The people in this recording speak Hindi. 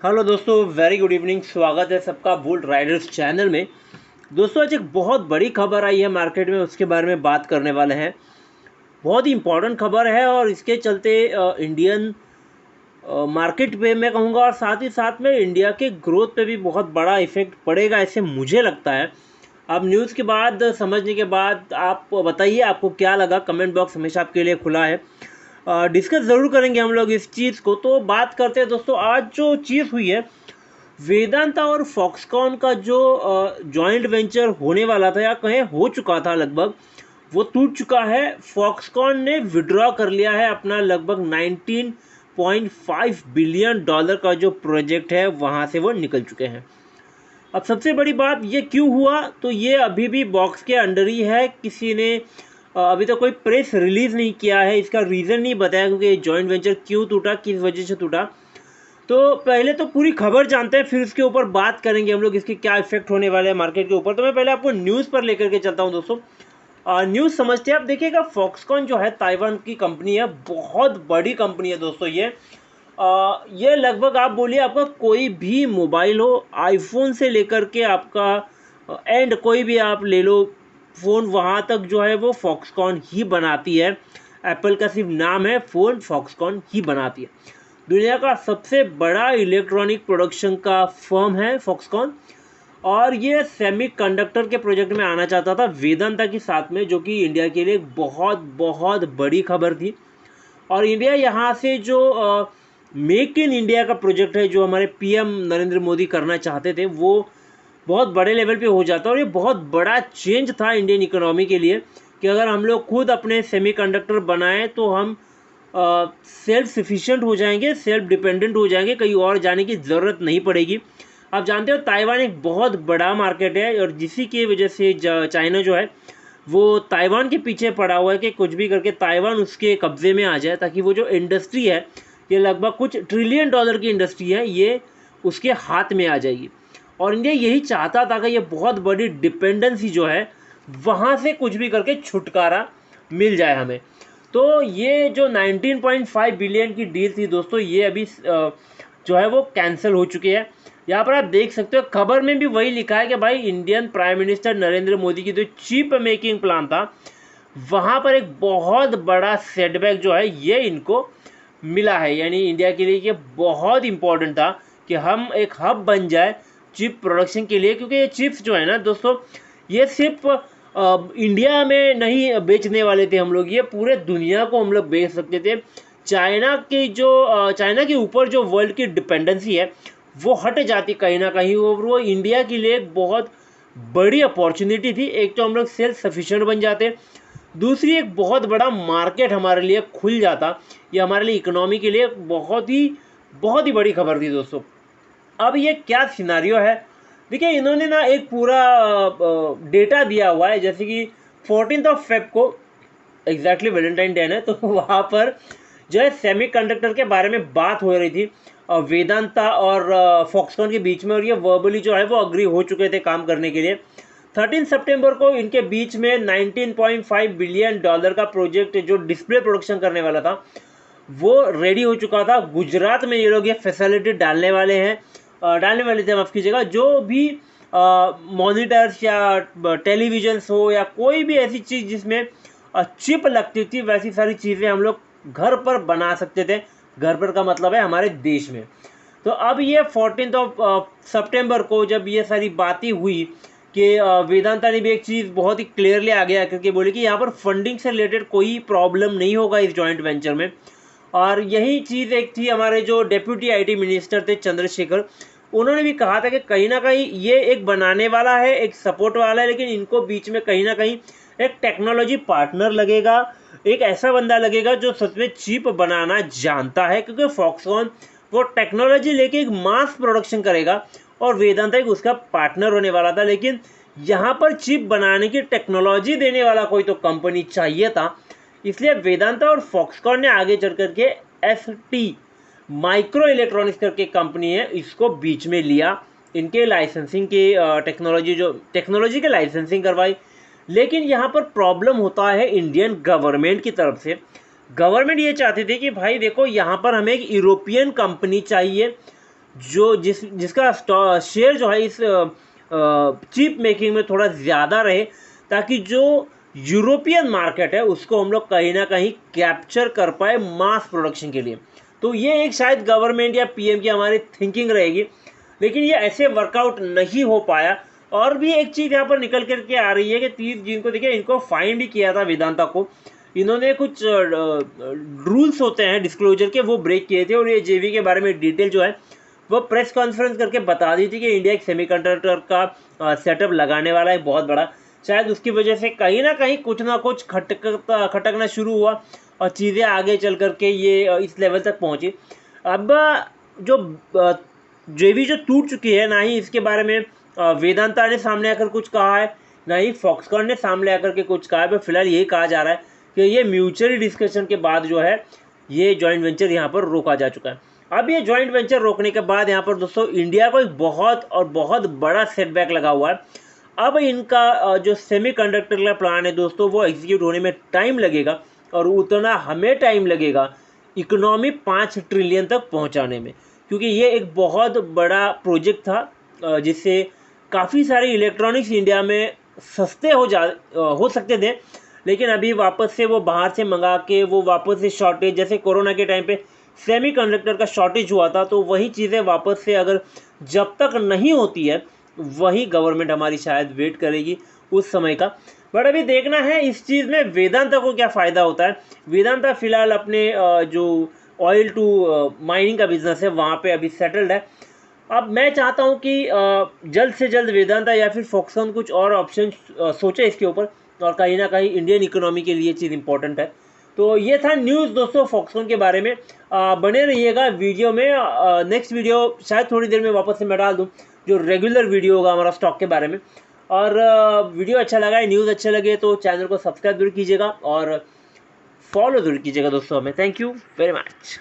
हेलो दोस्तों, वेरी गुड इवनिंग। स्वागत है सबका बुल राइडर्स चैनल में। दोस्तों, आज एक बहुत बड़ी खबर आई है मार्केट में, उसके बारे में बात करने वाले हैं। बहुत ही इम्पोर्टेंट खबर है और इसके चलते इंडियन मार्केट पे मैं कहूँगा और साथ ही साथ में इंडिया के ग्रोथ पे भी बहुत बड़ा इफेक्ट पड़ेगा, ऐसे मुझे लगता है। अब न्यूज़ के बाद समझने के बाद आप बताइए आपको क्या लगा। कमेंट बॉक्स हमेशा आपके लिए खुला है। डिस्कस ज़रूर करेंगे हम लोग इस चीज़ को। तो बात करते हैं दोस्तों, आज जो चीज़ हुई है, वेदांता और फॉक्सकॉन का जो जॉइंट वेंचर होने वाला था या कहें हो चुका था लगभग, वो टूट चुका है। फॉक्सकॉन ने विड्रॉ कर लिया है अपना लगभग 19.5 बिलियन डॉलर का जो प्रोजेक्ट है, वहाँ से वो निकल चुके हैं। अब सबसे बड़ी बात ये क्यों हुआ, तो ये अभी भी बॉक्स के अंडर ही है। किसी ने अभी तक कोई प्रेस रिलीज़ नहीं किया है, इसका रीज़न नहीं बताया क्योंकि ये जॉइंट वेंचर क्यों टूटा, किस वजह से टूटा। तो पहले तो पूरी खबर जानते हैं, फिर उसके ऊपर बात करेंगे हम लोग, इसके क्या इफेक्ट होने वाले हैं मार्केट के ऊपर। तो मैं पहले आपको न्यूज़ पर लेकर के चलता हूं दोस्तों। न्यूज़ समझते हैं आप। देखिएगा, फॉक्सकॉन जो है ताइवान की कंपनी है, बहुत बड़ी कंपनी है दोस्तों। ये लगभग आप बोलिए आपका कोई भी मोबाइल हो, आईफोन से लेकर के आपका एंड कोई भी आप ले लो फ़ोन, वहाँ तक जो है वो फॉक्सकॉन ही बनाती है। एप्पल का सिर्फ नाम है, फ़ोन फॉक्सकॉन ही बनाती है। दुनिया का सबसे बड़ा इलेक्ट्रॉनिक प्रोडक्शन का फर्म है फॉक्सकॉन। और ये सेमीकंडक्टर के प्रोजेक्ट में आना चाहता था वेदांता के साथ में, जो कि इंडिया के लिए एक बहुत बहुत बड़ी खबर थी। और इंडिया यहाँ से जो मेक इन इंडिया का प्रोजेक्ट है, जो हमारे पीएम नरेंद्र मोदी करना चाहते थे, वो बहुत बड़े लेवल पे हो जाता। और ये बहुत बड़ा चेंज था इंडियन इकोनॉमी के लिए कि अगर हम लोग खुद अपने सेमीकंडक्टर बनाएं तो हम सेल्फ सफिशिएंट हो जाएंगे, सेल्फ डिपेंडेंट हो जाएंगे, कहीं और जाने की ज़रूरत नहीं पड़ेगी। आप जानते हो ताइवान एक बहुत बड़ा मार्केट है और जिसी की वजह से चाइना जो है वो ताइवान के पीछे पड़ा हुआ है कि कुछ भी करके ताइवान उसके कब्ज़े में आ जाए, ताकि वो जो इंडस्ट्री है, ये लगभग कुछ ट्रिलियन डॉलर की इंडस्ट्री है, ये उसके हाथ में आ जाएगी। और इंडिया यही चाहता था कि ये बहुत बड़ी डिपेंडेंसी जो है, वहाँ से कुछ भी करके छुटकारा मिल जाए हमें। तो ये जो 19.5 बिलियन की डील थी दोस्तों, ये अभी जो है वो कैंसिल हो चुकी है। यहाँ पर आप देख सकते हो, खबर में भी वही लिखा है कि भाई Indian prime minister Narendra Modi की जो चिप मेकिंग प्लान था, वहाँ पर एक बहुत बड़ा सेटबैक जो है ये इनको मिला है। यानी इंडिया के लिए ये बहुत इंपॉर्टेंट था कि हम एक हब बन जाए चिप प्रोडक्शन के लिए, क्योंकि ये चिप्स जो है ना दोस्तों, ये सिर्फ इंडिया में नहीं बेचने वाले थे हम लोग, ये पूरे दुनिया को हम लोग बेच सकते थे। चाइना के ऊपर जो वर्ल्ड की डिपेंडेंसी है वो हट जाती कहीं ना कहीं, और वो इंडिया के लिए एक बहुत बड़ी अपॉर्चुनिटी थी। एक तो हम लोग सेल्फ सफिशिएंट बन जाते, दूसरी एक बहुत बड़ा मार्केट हमारे लिए खुल जाता। ये हमारे लिए इकोनॉमी के लिए बहुत ही बड़ी खबर थी दोस्तों। अब ये क्या सिनारियो है, देखिए इन्होंने ना एक पूरा डेटा दिया हुआ है, जैसे कि 14 फेब को एग्जैक्टली वैलेंटाइन डे है, तो वहाँ पर जो है सेमीकंडक्टर के बारे में बात हो रही थी वेदांता और फॉक्सकॉन के बीच में, और ये वर्बली जो है वो अग्री हो चुके थे काम करने के लिए। 13 सितंबर को इनके बीच में 19.5 बिलियन डॉलर का प्रोजेक्ट जो डिस्प्ले प्रोडक्शन करने वाला था वो रेडी हो चुका था। गुजरात में ये लोग ये फैसिलिटी डालने वाले थे, माफ़ कीजिएगा। जो भी मॉनिटर्स या टेलीविजन्स हो या कोई भी ऐसी चीज़ जिसमें चिप लगती थी, वैसी सारी चीज़ें हम लोग घर पर बना सकते थे। घर पर का मतलब है हमारे देश में। तो अब ये 14 सितंबर को जब ये सारी बातें हुई कि वेदांता ने भी एक चीज़ बहुत ही क्लियरली आगे आकर के बोली कि यहाँ पर फंडिंग से रिलेटेड कोई प्रॉब्लम नहीं होगा इस जॉइंट वेंचर में। और यही चीज़ एक थी, हमारे जो डेप्यूटी आईटी मिनिस्टर थे चंद्रशेखर, उन्होंने भी कहा था कि कहीं ना कहीं ये एक बनाने वाला है, एक सपोर्ट वाला है, लेकिन इनको बीच में कहीं ना कहीं एक टेक्नोलॉजी पार्टनर लगेगा, एक ऐसा बंदा लगेगा जो सच में चिप बनाना जानता है। क्योंकि फॉक्सकॉन वो टेक्नोलॉजी लेके एक मास प्रोडक्शन करेगा और वेदांता एक उसका पार्टनर होने वाला था। लेकिन यहाँ पर चिप बनाने की टेक्नोलॉजी देने वाला कोई तो कंपनी चाहिए था, इसलिए वेदांता और फॉक्सकॉन ने आगे चल करके ST माइक्रो इलेक्ट्रॉनिक्स करके कंपनी है, इसको बीच में लिया। इनके लाइसेंसिंग के टेक्नोलॉजी के लाइसेंसिंग करवाई। लेकिन यहाँ पर प्रॉब्लम होता है इंडियन गवर्नमेंट की तरफ से। गवर्नमेंट ये चाहती थी कि भाई देखो, यहाँ पर हमें एक यूरोपियन कंपनी चाहिए जो जिसका शेयर जो है इस चिप मेकिंग में थोड़ा ज़्यादा रहे, ताकि जो यूरोपियन मार्केट है उसको हम लोग कहीं ना कहीं कैप्चर कर पाए मास प्रोडक्शन के लिए। तो ये एक शायद गवर्नमेंट या पीएम की हमारी थिंकिंग रहेगी, लेकिन ये ऐसे वर्कआउट नहीं हो पाया। और भी एक चीज़ यहाँ पर निकल करके आ रही है कि 30 जून को देखिए इनको फाइन भी किया था वेदांता को, इन्होंने कुछ रूल्स होते हैं डिस्क्लोजर के वो ब्रेक किए थे, और ये जेवी के बारे में डिटेल जो है वो प्रेस कॉन्फ्रेंस करके बता दी थी कि इंडिया एक सेमीकंडक्टर का सेटअप लगाने वाला है बहुत बड़ा। शायद उसकी वजह से कहीं ना कहीं कुछ ना कुछ खटकना शुरू हुआ और चीज़ें आगे चल करके ये इस लेवल तक पहुँची। अब जो जेवी जो टूट चुकी है, ना ही इसके बारे में वेदांता ने सामने आकर कुछ कहा है, ना ही फॉक्सकॉन ने सामने आकर के कुछ कहा है, पर फिलहाल यही कहा जा रहा है कि ये म्यूचुअली डिस्कशन के बाद जो है ये जॉइंट वेंचर यहाँ पर रोका जा चुका है। अब ये जॉइंट वेंचर रोकने के बाद यहाँ पर दोस्तों इंडिया को एक बहुत बड़ा सेटबैक लगा हुआ है। अब इनका जो सेमीकंडक्टर का प्लान है दोस्तों वो एग्जीक्यूट होने में टाइम लगेगा, और उतना हमें टाइम लगेगा इकोनॉमी 5 ट्रिलियन तक पहुँचाने में, क्योंकि ये एक बहुत बड़ा प्रोजेक्ट था जिससे काफ़ी सारे इलेक्ट्रॉनिक्स इंडिया में सस्ते हो सकते थे, लेकिन अभी वापस से वो बाहर से मंगा के वो वापस से शॉर्टेज, जैसे कोरोना के टाइम पे सेमीकंडक्टर का शॉर्टेज हुआ था, तो वही चीज़ें वापस से अगर जब तक नहीं होती है वही गवर्नमेंट हमारी शायद वेट करेगी उस समय का। बट अभी देखना है इस चीज़ में वेदांता को क्या फ़ायदा होता है। वेदांता फ़िलहाल अपने जो ऑयल टू माइनिंग का बिज़नेस है वहाँ पे अभी सेटल्ड है। अब मैं चाहता हूँ कि जल्द से जल्द वेदांता या फिर फॉक्सकॉन कुछ और ऑप्शन सोचे इसके ऊपर, और कहीं ना कहीं इंडियन इकोनॉमी के लिए चीज़ इंपॉर्टेंट है। तो ये था न्यूज़ दोस्तों फॉक्सकॉन के बारे में। बने रहिएगा वीडियो में, नेक्स्ट वीडियो शायद थोड़ी देर में वापस से मैं डाल दूँ जो रेगुलर वीडियो होगा हमारा स्टॉक के बारे में। और वीडियो अच्छा लगा है, न्यूज़ अच्छे लगे तो चैनल को सब्सक्राइब जरूर कीजिएगा और फॉलो जरूर कीजिएगा दोस्तों हमें। Thank you very much.